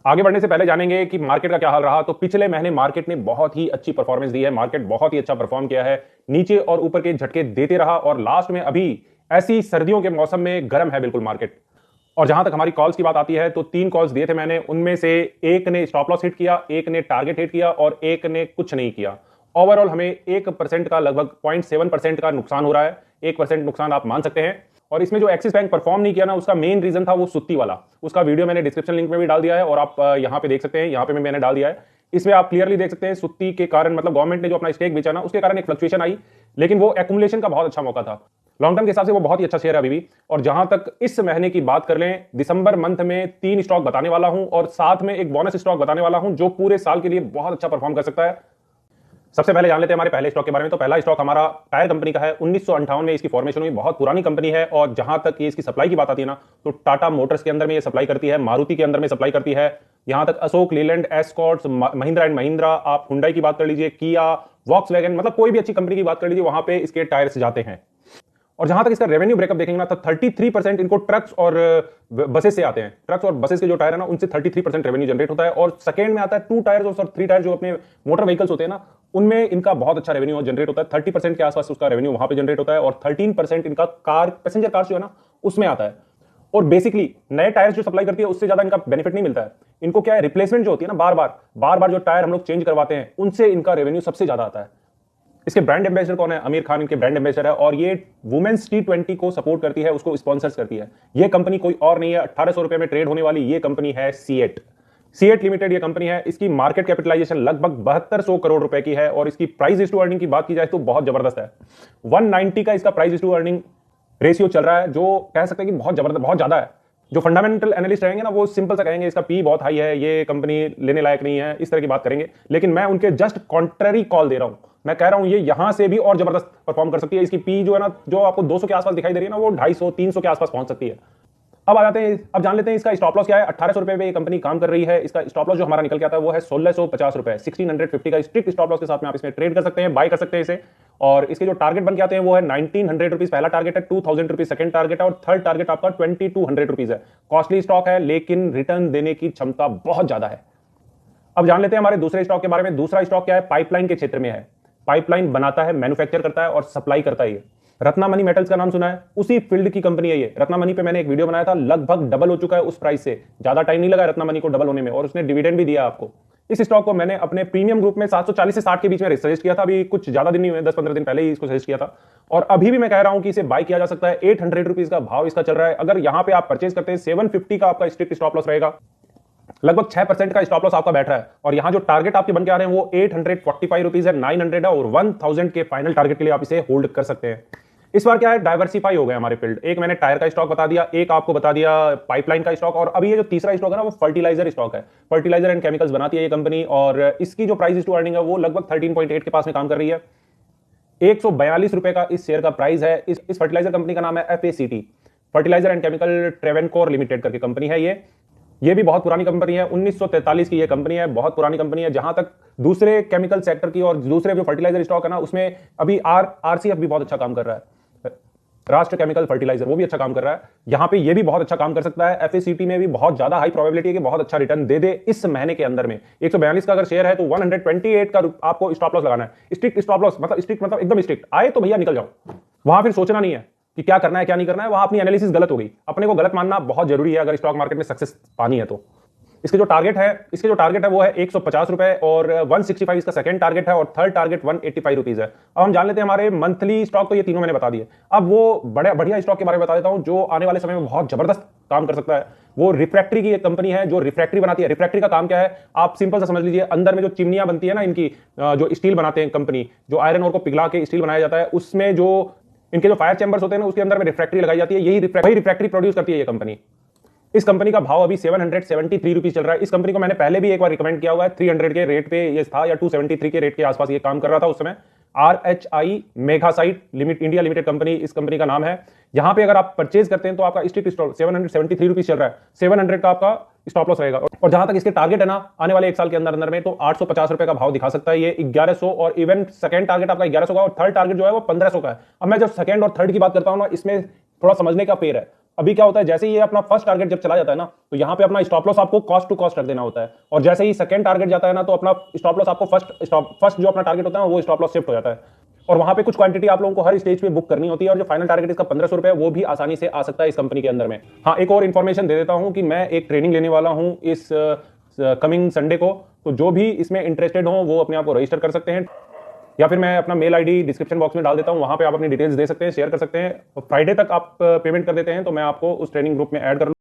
आगे बढ़ने से पहले जानेंगे कि मार्केट का क्या हाल रहा। तो पिछले महीने मार्केट ने बहुत ही अच्छी परफॉर्मेंस दी है, मार्केट बहुत ही अच्छा परफॉर्म किया है, नीचे और ऊपर के झटके देते रहा और लास्ट में अभी ऐसी सर्दियों के मौसम में गर्म है बिल्कुल मार्केट। और जहां तक हमारी कॉल्स की बात आती है तो 3 कॉल्स दिए थे मैंने, उनमें से एक ने स्टॉप लॉस हिट किया, एक ने टारगेट हिट किया और एक ने कुछ नहीं किया। ओवरऑल हमें 1% का लगभग 0.7% का नुकसान हो रहा है। 1% नुकसान आप मान सकते हैं। और इसमें जो एक्सिस बैंक परफॉर्म नहीं किया ना, उसका मेन रीजन था वो सुत्ती वाला। उसका वीडियो मैंने डिस्क्रिप्शन लिंक में भी डाल दिया है और आप यहां पे देख सकते हैं, यहां पे मैंने डाल दिया है। इसमें आप क्लियरली देख सकते हैं सुत्ती के कारण, मतलब गवर्नमेंट ने जो अपना स्टेक बेचा ना, उसके कारण एक फ्लक्चुएशन आई, लेकिन वो एक्यूमुलेशन का बहुत अच्छा मौका था। लॉन्ग टर्म के हिसाब से वो बहुत ही अच्छा शेयर है अभी भी। और जहां तक इस महीने की बात कर लें, दिसंबर मंथ में 3 स्टॉक बताने वाला हूं और साथ में एक बोनस स्टॉक बताने वाला हूं जो पूरे साल के लिए बहुत अच्छा परफॉर्म कर सकता है। सबसे पहले जान लेते हैं हमारे पहले स्टॉक के बारे में। तो पहला स्टॉक हमारा टायर कंपनी का है। 1958 में इसकी फॉर्मेशन हुई, बहुत पुरानी कंपनी है। और जहां तक ये इसकी सप्लाई की बात आती है ना, तो टाटा मोटर्स के अंदर में ये सप्लाई करती है, मारुति के अंदर में सप्लाई करती है, यहां तक अशोक लीलैंड, एस्कॉर्ट्स, महिंद्रा एंड महिंद्रा, आप हुंडई की बात कर लीजिए, किया, वॉक्सवैगन, मतलब कोई भी अच्छी कंपनी की बात कर लीजिए, वहां पे इसके टायर्स जाते हैं। और जहां तक इसका रेवेन्यू ब्रेकअप देखेंगे ना, तो 33% इनको ट्रक्स और बसेस से आते हैं। ट्रक्स और बसेस के जो टायर है ना, उनसे 33% रेवेन्यू जनरेट होता है। और सेकंड में आता है 2 टायर्स और 3 टायर जो अपने मोटर व्हीकल्स होते हैं ना, उनमें इनका बहुत अच्छा रेवेन्यू जनरेट होता है। 30% के आसपास उसका रेवेन्यू वहां पे जनरेट होता है और 13% इनका कार, पैसेंजर कार जो है ना, उसमें आता है। और बेसिकली नए टायर्स जो सप्लाई करती है उससे ज्यादा इनका बेनिफिट नहीं मिलता है। इनको क्या है, रिप्लेसमेंट जो होती है ना, बार बार जो टायर हम लोग चेंज करवाते हैं, उनसे इनका रेवेन्यू सबसे ज्यादा आता है। इसके ब्रांड एम्बेसडर कौन है? आमिर खान इनके ब्रांड एम्बेसडर है। और ये वुमेन्स T20 को सपोर्ट करती है, उसको स्पॉन्सर्स करती है। ये कंपनी कोई और नहीं है, 1800 रुपए में ट्रेड होने वाली ये कंपनी है सीएट। सीएट लिमिटेड ये कंपनी है। इसकी मार्केट कैपिटलाइजेशन लगभग 7200 करोड़ रुपए की है और इसकी प्राइस टू अर्निंग की बात की जाए तो बहुत जबरदस्त है। 190 का इसका प्राइस टू अर्निंग रेशियो चल रहा है, जो कह सकते हैं कि बहुत जबरदस्त, बहुत ज्यादा है। जो फंडामेंटल एनालिस्ट रहेंगे ना, वो सिंपल सा कहेंगे इसका पी बहुत हाई है, ये कंपनी लेने लायक नहीं है, इस तरह की बात करेंगे। लेकिन मैं उनके जस्ट कॉन्ट्ररी कॉल दे रहा हूं। मैं कह रहा हूं ये यहां से भी और जबरदस्त परफॉर्म कर सकती है। इसकी पी जो है ना, जो आपको 200 के आसपास दिखाई दे रही है ना, वो 250 300 के आसपास पहुंच सकती है। अब आ जाते हैं, अब जान लेते हैं इसका स्टॉप लॉस क्या है। 1800 रुपए पे ये कंपनी काम कर रही है। इसका स्टॉप लॉस जो हमारा निकल के आता है वो है 1650 रुपए, 1650 का स्ट्रिक्ट स्टॉप लॉस के साथ में आप इसमें ट्रेड कर सकते हैं, बाय कर सकते हैं इसे। और इसके जो टारगेट बन के आते हैं वो है 1900 रुपीज पहला टारगेट है, 2000 रुपीज सेकंड टारगेट है और थर्ड टारगेट आपका 2200 रुपीज है। कॉस्टली स्टॉक है लेकिन रिटर्न देने की क्षमता बहुत ज्यादा है। अब जान लेते हैं हमारे दूसरे स्टॉक के बारे में। दूसरा स्टॉक क्या है? पाइपलाइन के क्षेत्र में है। पाइपलाइन बनाता है, मैन्युफैक्चर करता है और सप्लाई करता है। रत्नामणि मेटल्स का नाम सुना है? उसी फील्ड की कंपनी है ये। रत्नामणि पे मैंने एक वीडियो बनाया था, लगभग डबल हो चुका है उस प्राइस से। ज्यादा टाइम नहीं लगा रत्नामणि को डबल होने में और उसने डिविडेंड भी दिया आपको। इस स्टॉक को मैंने अपने प्रीमियम ग्रुप में 740 से 60 के बीच में सजेस्ट किया था। अभी कुछ ज्यादा दिन नहीं हुए, 10-15 दिन पहले ही इसको सजेस्ट किया था। और अभी भी मैं कह रहा हूं कि इसे बाय किया जा सकता है। 800 रुपीज का भाव इसका चल रहा है। अगर यहां पे आप परचेज करते हैं, 750 का आपका स्ट्रिक्ट स्टॉप लॉस रहेगा। लगभग 6% का स्टॉप लॉस आपका बैठ रहा है। और यहां जो टारगेट आपके बन के आ रहे हैं वो 845 रुपीज है, 900 है और 1000 के फाइनल टारगेट के लिए आप इसे होल्ड कर सकते हैं। इस बार क्या है, डाइवर्सिफाई हो गया हमारे फील्ड। एक मैंने टायर का स्टॉक बता दिया, एक आपको बता दिया पाइपलाइन का स्टॉक, और अभी ये जो तीसरा स्टॉक है ना, वो फर्टिलाइजर स्टॉक है। फर्टिलाइजर एंड केमिकल्स बनाती है ये कंपनी और इसकी जो प्राइस टू अर्निंग है वो लगभग 13.8 के पास में काम कर रही है। 142 रुपए का इस शेयर का प्राइस है। इस फर्टिलाइजर कंपनी का नाम है FACT, fertilizer and chemical Travancore limited करके कंपनी है ये भी बहुत पुरानी कंपनी है। 1943 की ये कंपनी है, बहुत पुरानी कंपनी है। जहां तक दूसरे केमिकल सेक्टर की और दूसरे जो फर्टिलाइजर स्टॉक है ना, उसमें अभी RCF भी बहुत अच्छा काम कर रहा है, राष्ट्र केमिकल फर्टिलाइजर, वो भी अच्छा काम कर रहा है। यहां पे ये भी बहुत अच्छा काम कर सकता है। FACT में भी बहुत ज्यादा हाई प्रोबेबिलिटी है कि बहुत अच्छा रिटर्न दे दे इस महीने के अंदर में। 142 का अगर शेयर है तो 128 का आपको स्टॉप लॉस लगाना है। स्ट्रिक्ट स्टॉप लॉस, मतलब स्ट्रिक्ट मतलब एकदम स्ट्रिक्ट, आए तो भैया निकल जाओ। वहां फिर सोचना नहीं है कि क्या करना है क्या नहीं करना है, वहां अपनी एनालिसिस गलत हो गई। अपने को गलत मानना बहुत जरूरी है अगर स्टॉक मार्केट में सक्सेस पानी है तो। इसके जो टारगेट है वो है 150 रुपए और 165 इसका सेकंड टारगेट है और थर्ड टारगेट 185 रुपीज है। अब हम जान लेते हैं हमारे मंथली स्टॉक, तो ये तीनों मैंने बता दिए। अब वो बड़े बढ़िया स्टॉक के बारे में बता देता हूं जो आने वाले समय में बहुत जबरदस्त काम कर सकता है। वो रिफ्रैक्टरी की एक कंपनी है जो रिफ्रैक्टरी बनाती है। रिफ्रैक्टरी का काम क्या है, आप सिंपल सा समझ लीजिए, अंदर में जो चिमनियां बनती है ना इनकी, जो स्टील बनाते हैं कंपनी, जो आयरन और को पिघला के स्टील बनाया जाता है, उसमें जो इनके जो फायर चैंबर्स होते हैं ना, उसके अंदर में रिफ्रैक्टरी लगाई जाती है। यही रिफ्रैक्टरी प्रोड्यूस करती है ये कंपनी। इस कंपनी का भाव अभी 773 रुपीज चल रहा है। इस कंपनी को मैंने पहले भी एक बार रिकमेंड किया हुआ है। 300 के रेट पे ये था या 273 के रेट के आसपास ये काम कर रहा था उस समय। RHI मेगासाइट इंडिया लिमिटेड कंपनी इस कंपनी का नाम है। यहां पे अगर आप परचेज करते हैं तो आपका स्ट्रिक्ट स्टॉप 773 रुपीज चल रहा है, 700 का आपका स्टॉप लॉस रहेगा। और जहां तक इसके टारगेट है ना, आने वाले एक साल के अंदर में, तो 850 रुपए का भाव दिखा सकता है ये 1100, और इवन सेकंड टारगेट आपका 1100 का और थर्ड टारगेट जो है वो 1500 का है। अब मैं जब सेकंड और थर्ड की बात करता हूं ना, इसमें थोड़ा समझने का फेर है। अभी क्या होता है, जैसे ही ये अपना फर्स्ट टारगेट जब चला जाता है ना, तो यहाँ पे अपना स्टॉप लॉस आपको कॉस्ट टू कॉस्ट रख देना होता है, और जैसे ही सेकंड टारगेट जाता है ना, तो अपना स्टॉप लॉस आपको फर्स्ट जो अपना टारगेट होता है वो स्टॉप लॉस शिफ्ट हो जाता है, और वहां पे कुछ क्वांटिटी आप लोगों को हर स्टेज पे बुक करनी होती है, और जो फाइनल टारगेट इसका 1500 रुपए वो भी आसानी से आ सकता है इस कंपनी के अंदर में। हाँ, एक और इन्फॉर्मेशन दे देता हूं कि मैं एक ट्रेनिंग लेने वाला हूं इस कमिंग संडे को, तो जो भी इसमें इंटरेस्टेड हो वो अपने आप को रजिस्टर कर सकते हैं, या फिर मैं अपना मेल आईडी डिस्क्रिप्शन बॉक्स में डाल देता हूं, वहां पे आप अपनी डिटेल्स दे सकते हैं, शेयर कर सकते हैं। फ्राइडे तक आप पेमेंट कर देते हैं तो मैं आपको उस ट्रेनिंग ग्रुप में ऐड कर